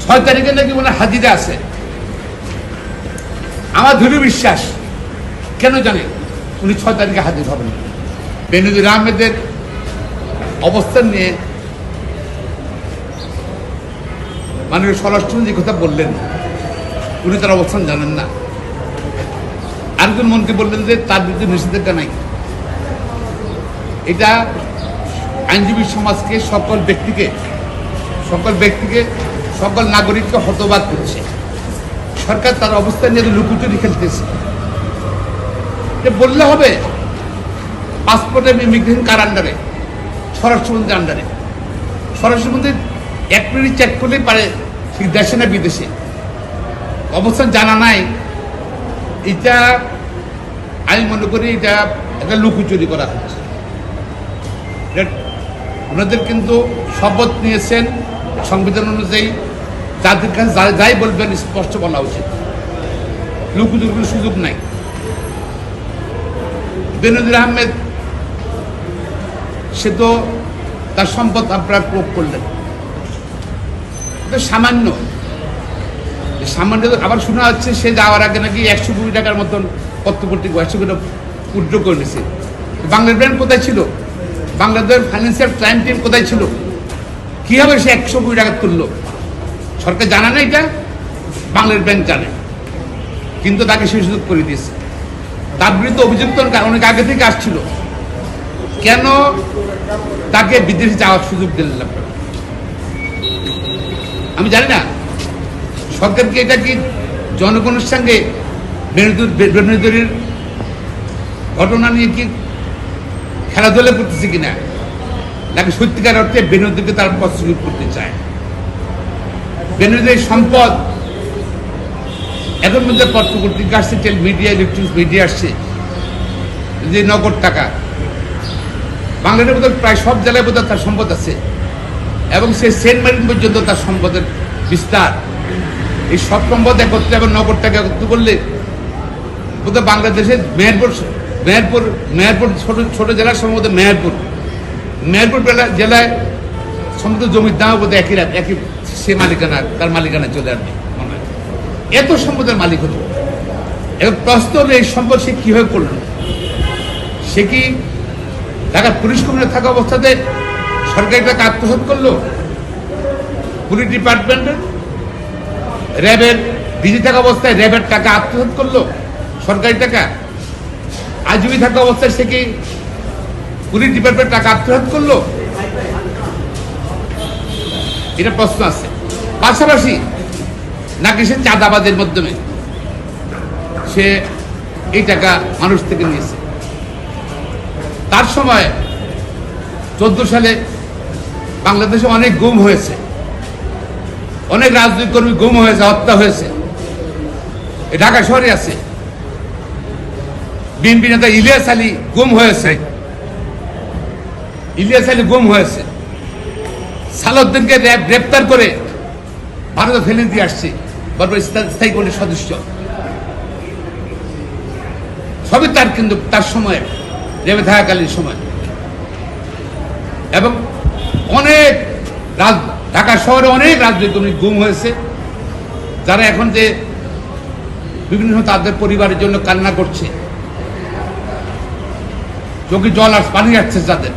6 তারিখে নাকি ওনার হাজিরা আছে। আমার দৃঢ় বিশ্বাস, কেন জানেন, উনি 6 তারিখে হাজির হবেন। বেনজির আহমেদের অবস্থান নিয়ে মাননীয় স্বরাষ্ট্রমন্ত্রী কথা বললেন, উনি তার অবস্থান জানেন না। আরেকজন মন্ত্রী বললেন যে তার বিরুদ্ধে নিষেধাজ্ঞা নাই। এটা আইনজীবী সমাজকে, সকল ব্যক্তিকে, সকল নাগরিককে হতবাক করছে। সরকার তার অবস্থান নিয়ে লুকোচুরি খেলতেছে। বললে হবে পাসপোর্ট এবং ইমিগ্রেশন কার আন্ডারে? স্বরাষ্ট্রমন্ত্রীর আন্ডারে। স্বরাষ্ট্রমন্ত্রী 1 মিনিট চেক করলেই পারে ঠিক দেশে না বিদেশে। অবস্থান জানা নাই, এটা আমি মনে করি এটা একটা লুকোচুরি করা হচ্ছে। ওনাদের কিন্তু শপথ নিয়েছেন সংবিধান অনুযায়ী, যাদের কাছে যাই বলবেন স্পষ্ট বলা উচিত, লুকোচুরির কোনো সুযোগ নাই। বেনজির আহমেদ সে তো তার সম্পদ আপনারা প্রয়োগ করলেন, সামান্য। আবার শোনা যাচ্ছে সে যাওয়ার আগে নাকি 100 কোটি টাকার মতন পত্রপত্রিকা 100 কোটি উইথড্র করে নিয়েছে। বাংলাদেশ ব্যাংক কোথায় ছিল? বাংলাদেশ ফাইন্যান্সিয়াল ক্রাইম টিম কোথায় ছিল? কিভাবে সে 100 কোটি টাকা তুললো? সরকার জানা না, এটা বাংলাদেশ ব্যাংক জানে, কিন্তু তাকে সে সুযোগ করে দিয়েছে। তার বিরুদ্ধে অভিযুক্ত অনেক আগে থেকে আসছিল, কেন তাকে বিদেশে যাওয়ার সুযোগ দিলেন আপনারা? আমি জানি না সরকারকে এটা কি জনগণের সঙ্গে বেনজিরের ঘটনা নিয়ে কি খেলাধুলা করতেছে কিনা, নাকি সত্যিকার অর্থে বেনজিরকে তার প্রস্তুত করতে চায়? বেনজিরের সম্পদ এখন মধ্যে পত্রপত্রিকা আসছে, মিডিয়া, ইলেকট্রনিক্স মিডিয়া আসছে যে নগদ টাকা বাংলাদেশের মধ্যে প্রায় সব জেলায় বোধহয় তার সম্পদ আছে, এবং সে সেন্ট মার্টিন পর্যন্ত তার সম্পদের বিস্তার। এই সব সম্পদ একত্রে এবং নগদ টাকা একত্র করলে বোধহয় বাংলাদেশের মেহেরপুর ছোট জেলার সম্ভবত মেহেরপুর জেলায় সম্ভবত জমির দাম বোধহয় একই সে মালিকানা, তার মালিকানা চলে আসবে মনে হয়। এত সম্পদের মালিক হতো। এবং প্রশ্ন হলো এই সম্পদ সে কিভাবে করল? সে কি ঢাকার পুলিশ কমিশনে থাকা অবস্থাতে সরকারি টাকা আত্মসাৎ করলো? পুলিশ ডিপার্টমেন্টের র্যাবের ডিজি থাকা অবস্থায় র্যাবের টাকা আত্মসাৎ করলো, সরকারি টাকা? আইজিবি থাকা অবস্থায় সে কি পুলিশ ডিপার্টমেন্ট টাকা আত্মসাৎ করলো? এটা প্রশ্ন আছে। পাশাপাশি নাকি সে চাঁদাবাজের মাধ্যমে সে এই টাকা মানুষ থেকে নিয়েছে? তার সময় 14 সালে বাংলাদেশে অনেক গুম হয়েছে, অনেক রাজনৈতিক কর্মী গুম হয়েছে, হত্যা হয়েছে। ঢাকা শহরে আছে। বিএনপি নেতা ইলিয়াস আলী গুম হয়েছে। সালাউদ্দিনকে র্যাব গ্রেপ্তার করে ভারতে ফেলে দিয়ে আসছে, স্থায়ী কমিটির সদস্য। সবই তার, কিন্তু তার সময় র্যাবে থাকাকালীন সময়। এবং অনেক ঢাকা শহরে অনেক রাজনৈতিক কর্মী গুম হয়েছে, যারা এখন যে বিভিন্ন সময় তাদের পরিবারের জন্য কান্না করছে, চোখে জল আর পানি আসছে তাদের।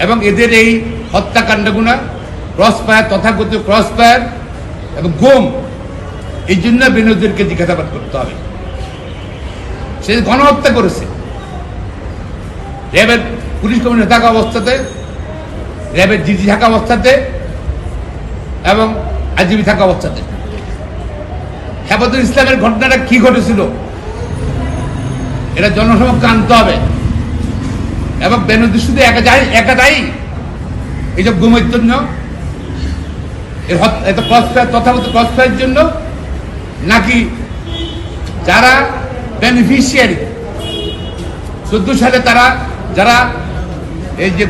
এবং এদের এই হত্যাকাণ্ডগুলো ক্রসফায়ার, তথাকথিত ক্রসফায়ার এবং গুম, এই জন্য বেনজিরকে জিজ্ঞাসাবাদ করতে হবে। সে গণহত্যা করেছে র্যাবের পুলিশ কমিশনে থাকা অবস্থাতে, র্যাবের ডিজি থাকা অবস্থাতে এবং আইজিবি থাকা অবস্থাতে। হেফাজতুল ইসলামের ঘটনাটা কি ঘটেছিল এটা জনসমক্ষে আনতে হবে। এবং বেনজির শুধু একা দায়ী এইসব গুমের জন্য, তথাগত ক্রসফায়ারের জন্য, নাকি যারা বেনিফিশিয়ারি 14 সালে তারা যারা এই যে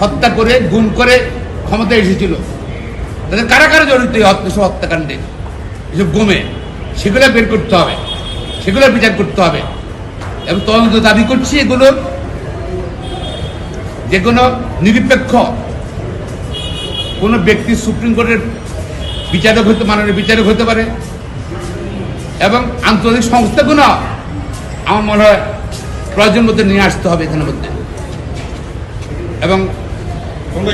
হত্যা করে গুম করে ক্ষমতায় এসেছিল, তাদের কারা কারা জড়িত এই হত্যাকাণ্ডে, এসব গুমে, সেগুলো বের করতে হবে, সেগুলো বিচার করতে হবে। এবং তদন্ত দাবি করছি এগুলোর যে কোনো নিরপেক্ষ কোনো ব্যক্তি সুপ্রিম কোর্টের বিচারক হতে মাননীয় বিচারক হতে পারে, এবং আন্তর্জাতিক সংস্থাগুলো আমার মনে হয় প্রয়োজন মধ্যে নিয়ে আসতে হবে এখানের মধ্যে। এবং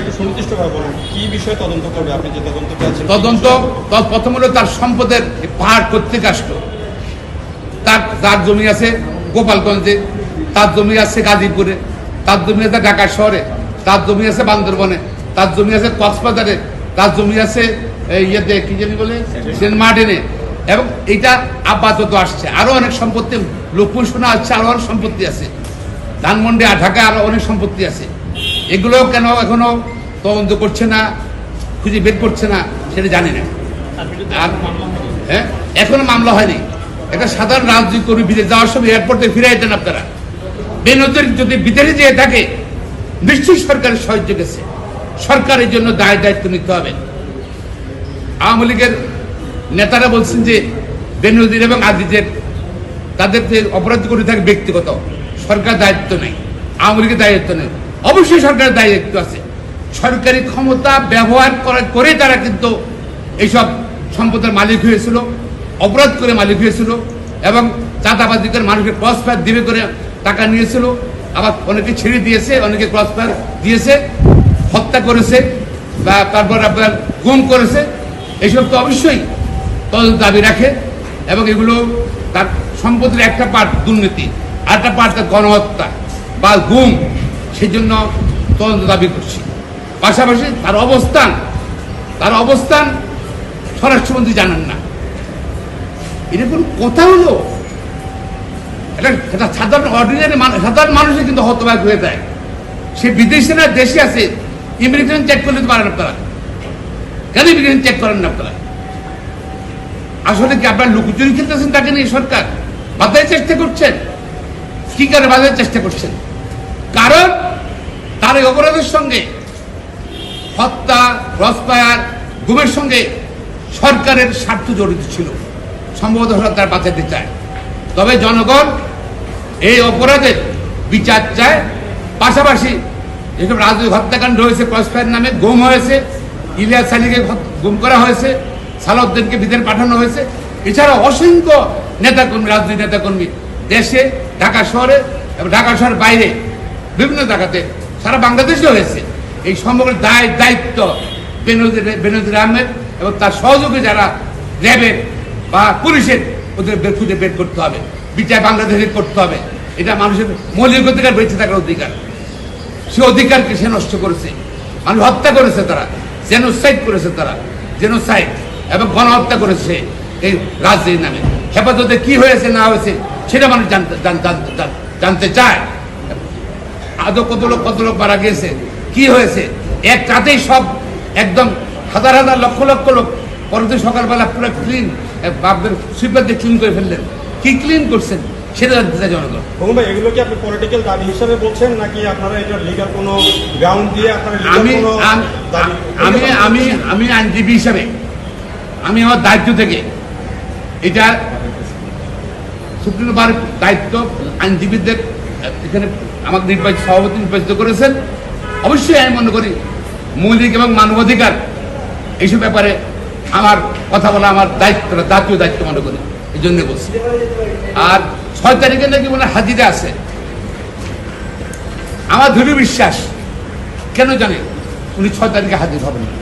একটু সুনির্দিষ্টভাবে বলুন কি বিষয়ে তদন্ত করবে আপনি যে তদন্ত পেয়েছেন? তদন্ত প্রথম হলো তার সম্পদের পাহাড় কর্তৃক আসলো, তার জমি আছে গোপালগঞ্জে, তার জমি আছে গাজীপুরে, তার জমি আছে ঢাকা শহরে, তার জমি আছে বান্দরবনে, তার জমি আছে কক্সবাজারে, তার জমি আছে ইয়েতে কি জানি বলে সেন্ট মার্টিনে, এবং এটা আপাতত আসছে। আরো অনেক সম্পত্তি লোকপুর শোনা হচ্ছে, আরো অনেক সম্পত্তি আছে ধানমন্ডি আর ঢাকায় আরো অনেক সম্পত্তি আছে। এগুলো কেন এখনো তদন্ত করছে না, খুঁজে বের করছে না সেটা জানি না। আর হ্যাঁ, এখনো মামলা হয়নি। একটা সাধারণ রাজনৈতিক কর্মী বিদেশ যাওয়ার সময় এয়ারপোর্টে ফিরে যেতেন আপনারা। বেনজির যদি বিদেশে যেয়ে থাকে নিশ্চয়ই সরকারের সাহায্য গেছে, সরকারের জন্য দায়িত্ব নিতে হবে। আওয়ামী লীগের নেতারা বলছেন যে বেনজির এবং আজিজের তাদের যে অপরাধ করে থাকে ব্যক্তিগত, সরকার দায়িত্ব নেই, আওয়ামী লীগের দায়িত্ব নেই। অবশ্যই সরকারের দায়িত্ব আছে। সরকারি ক্ষমতা ব্যবহার করে তারা কিন্তু এইসব সম্পদের মালিক হয়েছিল, অপরাধ করে মালিক হয়েছিল, এবং চাঁদাবাজি করে মানুষকে ক্রস ফায়ার দিবে করে টাকা নিয়েছিল, আবার অনেকে ছেড়ে দিয়েছে, অনেকে ক্রস ফায়ার দিয়েছে, হত্যা করেছে, বা তারপর আপনার গুম করেছে। এইসব তো অবশ্যই তদন্ত দাবি রাখে, এবং এগুলো তার সম্পদের একটা পার্ট দুর্নীতি, আর একটা পার্ট তার গণহত্যা বা গুম, সেই জন্য তদন্ত দাবি করছি। পাশাপাশি তার অবস্থান স্বরাষ্ট্রমন্ত্রী জানেন না, এটা কোনো কথা হলো? এটা সাধারণ অর্ডিনারি সাধারণ মানুষের কিন্তু হতবাক হয়ে যায়। সে বিদেশে না দেশে আছে, ইমিগ্রেশন চেক করতে পারেন আপনারা, কেন ইমিগ্রেশন চেক করেন না আপনারা? আসলে কি আপনার লুকোচুরি খেলতেছেন তাকে নিয়ে? সরকার বাধার চেষ্টা করছেন। কি কারণে বাধার চেষ্টা করছেন? কারণ তার এই অপরাধের সঙ্গে হত্যা, ক্রসফায়ার, গুমের সঙ্গে সরকারের স্বার্থ জড়িত ছিল। সম্ভবত সরকার বাঁচাতে চায়। তবে জনগণ এই অপরাধের বিচার চায়। পাশাপাশি যেসব রাজনৈতিক হত্যাকাণ্ড হয়েছে, ক্রসফায়ার নামে গুম হয়েছে, ইলিয়াস আলীকে গুম করা হয়েছে, সালাউদ্দিনকে ভিতরে পাঠানো হয়েছে, এছাড়া অসংখ্য নেতাকর্মী, রাজনৈতিক নেতাকর্মী দেশে, ঢাকা শহরে এবং ঢাকা শহরের বাইরে বিভিন্ন জায়গাতে, সারা বাংলাদেশে হয়েছে। এই সমগ্র দায়িত্ব বেনজির আহমেদ এবং তার সহযোগী যারা র্যাবের বা পুলিশের, ওদের খুঁজে বের করতে হবে, বিচার বাংলাদেশে করতে হবে। এটা মানুষের মৌলিক অধিকার, বেঁচে থাকার অধিকার। সে অধিকারকে সে নষ্ট করেছে, মানুষ হত্যা করেছে, তারা জেনোসাইড করেছে, এবং গণহত্যা করেছে এই রাজনীতির নামে। হেফাজতে কি হয়েছে না হয়েছে সেটা মানুষ জানতে চায়। আদৌ কত লোক মারা গিয়েছে, কি হয়েছে, এক রাতেই সব একদম হাজার হাজার লক্ষ লক্ষ লোক পরদিন সকালবেলা পুরো ক্লিন, সুইপার দিয়ে ক্লিন করে ফেললেন। কি ক্লিন করছেন সেটা জানতে চাই জনগণ। ভাই, এগুলো কি আপনি পলিটিক্যাল দাবি হিসেবে বলছেন, নাকি আপনারা এটা লিগ্যাল কোনো গ্রাউন্ড দিয়ে আপনারা? আমি আইনজীবী হিসাবে আমি আমার দায়িত্ব থেকে এটা সুপ্রিম কোর্টের দায়িত্ব, আইনজীবীদের এখানে আমাকে সভাপতি নির্বাচিত করেছেন। অবশ্যই আমি মনে করি মৌলিক এবং মানবাধিকার এইসব ব্যাপারে আমার কথা বলা আমার দায়িত্ব, জাতীয় দায়িত্ব মনে করি, এই জন্য বলছি। আর 6 তারিখে নাকি বলে হাজিরা আছে, আমার দৃঢ় বিশ্বাস, কেন জানেন উনি 6 তারিখে হাজির হবেন না।